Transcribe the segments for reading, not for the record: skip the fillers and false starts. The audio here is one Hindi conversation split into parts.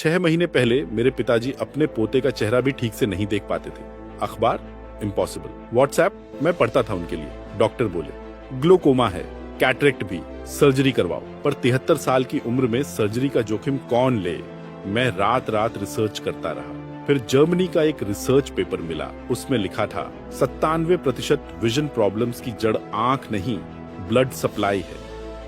6 महीने पहले मेरे पिताजी अपने पोते का चेहरा भी ठीक से नहीं देख पाते थे। अखबार इम्पॉसिबल, व्हाट्सएप मैं पढ़ता था उनके लिए। डॉक्टर बोले ग्लोकोमा है, कैटरेक्ट भी, सर्जरी करवाओ। पर 73 साल की उम्र में सर्जरी का जोखिम कौन ले। मैं रात रात रिसर्च करता रहा। फिर जर्मनी का एक रिसर्च पेपर मिला, उसमें लिखा था 97% विजन प्रॉब्लम्स की जड़ आंख नहीं, ब्लड सप्लाई है।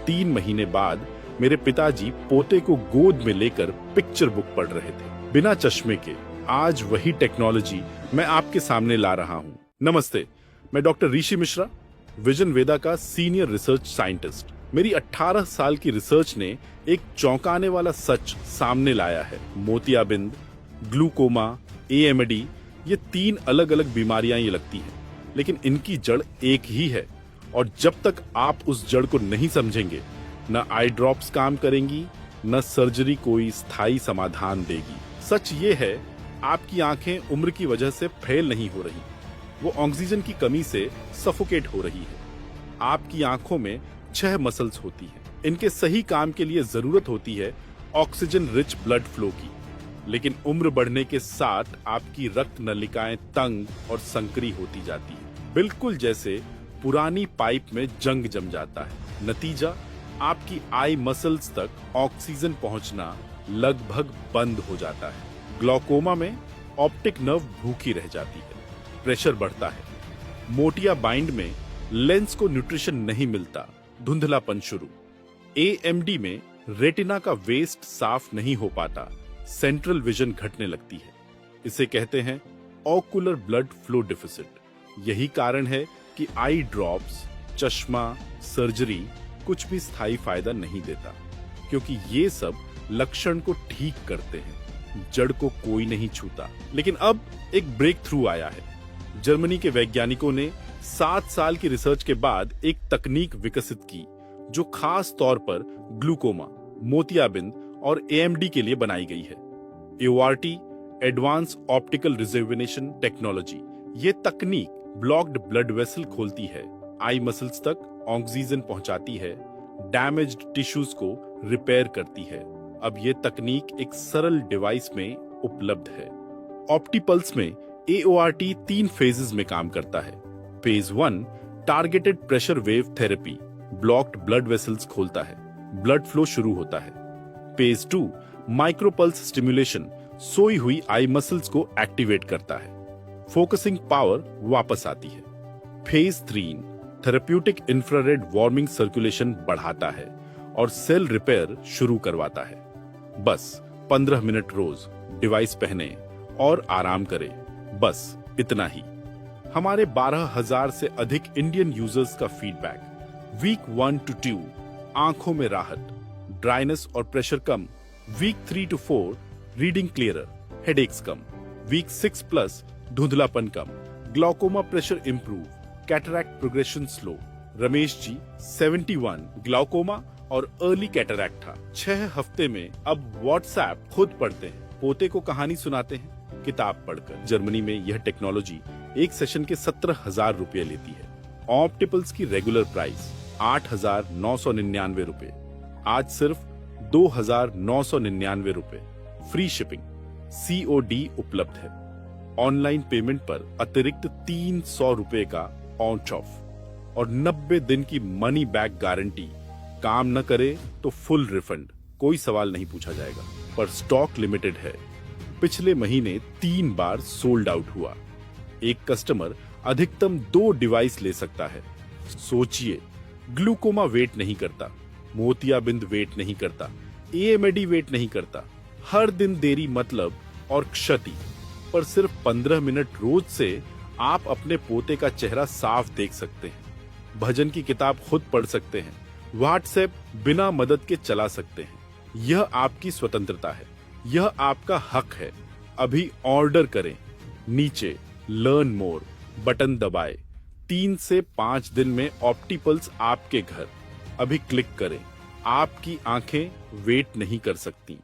3 महीने बाद मेरे पिताजी पोते को गोद में लेकर पिक्चर बुक पढ़ रहे थे, बिना चश्मे के। आज वही टेक्नोलॉजी मैं आपके सामने ला रहा हूँ। नमस्ते, मैं डॉक्टर ऋषि मिश्रा, विजन वेदा का सीनियर रिसर्च साइंटिस्ट। मेरी 18 साल की रिसर्च ने एक चौंकाने वाला सच सामने लाया है। मोतियाबिंद, ग्लूकोमा, AMD, ये 3 अलग अलग बीमारियां ये लगती हैं, लेकिन इनकी जड़ एक ही है। और जब तक आप उस जड़ को नहीं समझेंगे, न आई ड्रॉप्स काम करेंगी, न सर्जरी कोई स्थायी समाधान देगी। सच ये है, आपकी आंखें उम्र की वजह से फेल नहीं हो रही, वो ऑक्सीजन की कमी से सफोकेट हो रही है। आपकी आंखों में 6 मसल्स होती हैं। इनके सही काम के लिए जरूरत होती है ऑक्सीजन रिच ब्लड फ्लो की। लेकिन उम्र बढ़ने के साथ आपकी रक्त नलिकाएं तंग और संकरी होती जाती है, बिल्कुल जैसे पुरानी पाइप में जंग जम जाता है। नतीजा, आपकी आई मसल्स तक ऑक्सीजन पहुंचना लगभग बंद हो जाता है। ग्लोकोमा में ऑप्टिक नर्व भूखी रह जाती है, प्रेशर बढ़ता है, मोटिया बाइंड में लेंस को न्यूट्रिशन नहीं मिलता, धुंधलापन शुरू। AMD में रेटिना का वेस्ट साफ नहीं हो पाता, सेंट्रल विजन घटने लगती है। इसे कहते हैं ऑकुलर ब्लड फ्लो डिफिसिट। यही कारण है कि आई ड्रॉप्स, चश्मा, सर्जरी कुछ भी स्थायी फायदा नहीं देता, क्योंकि ये सब लक्षण को ठीक करते हैं, जड़ को कोई नहीं छूता। लेकिन अब एक ब्रेक थ्रू आया है। जर्मनी के वैज्ञानिकों ने 7 साल की रिसर्च के बाद एक तकनीक विकसित की, जो खास तौर पर ग्लूकोमा, मोतियाबिंद और AMD के लिए बनाई गई है। AORT, advance optical reservation technology. ये तकनीक ब्लॉक्ड ब्लड वेसल खोलती है, आई मसल्स तक ऑक्सीजन पहुंचाती है, डैमेज्ड टिश्यूज को रिपेयर करती है। अब ये तकनीक एक सरल डिवाइस में उपलब्ध है। ऑप्टिपल्स में AORT 3 फेजेस में काम करता है। Phase 1 targeted pressure wave therapy, blocked blood vessels खोलता है, ब्लड फ्लो शुरू होता है। फेज 2 माइक्रोपल्स स्टिमुलेशन, सोई हुई आई मसल्स को एक्टिवेट करता है, फोकसिंग पावर वापस आती है। Phase 3 therapeutic infrared warming circulation बढ़ाता है और सेल रिपेयर शुरू करवाता है। बस 15 मिनट रोज डिवाइस पहने और आराम करें, बस इतना ही। हमारे 12,000 से अधिक इंडियन यूजर्स का फीडबैक। वीक 1 to 2 आंखों में राहत, ड्राइनेस और प्रेशर कम। Week 3 to 4 reading clearer, headaches कम। वीक 6+ धुंधलापन कम, glaucoma pressure improve, cataract progression slow. Ramesh ji 71 glaucoma और अर्ली कैटरैक्ट था। 6 हफ्ते में अब व्हाट्सएप खुद पढ़ते हैं, पोते को कहानी सुनाते हैं, किताब पढ़कर। जर्मनी में यह टेक्नोलॉजी एक सेशन के 17,000 रुपए लेती है। ऑप्टिपल्स की रेगुलर प्राइस 8,999 रुपए, आज सिर्फ 2,999 रुपए। फ्री शिपिंग, COD उपलब्ध है। ऑनलाइन पेमेंट पर अतिरिक्त 300 रुपए का ऑन ऑफ और 90 दिन की मनी बैक गारंटी। काम न करे तो फुल रिफंड, कोई सवाल नहीं पूछा जाएगा। पर स्टॉक लिमिटेड है। पिछले महीने 3 बार सोल्ड आउट हुआ। एक कस्टमर अधिकतम 2 डिवाइस ले सकता है। सोचिए, ग्लूकोमा वेट नहीं करता, मोतियाबिंद वेट नहीं करता, AMD वेट नहीं करता। हर दिन देरी मतलब और क्षति, पर सिर्फ 15 मिनट रोज से आप अपने पोते का चेहरा साफ देख सकते हैं, भजन की किताब खुद पढ़ सकते हैं, व्हाट्सएप बिना मदद के चला सकते हैं। यह आपकी स्वतंत्रता है, यह आपका हक है। अभी ऑर्डर करें, नीचे लर्न मोर बटन दबाएं। 3 से 5 दिन में ऑप्टिपल्स आपके घर। अभी क्लिक करें, आपकी आंखें वेट नहीं कर सकती।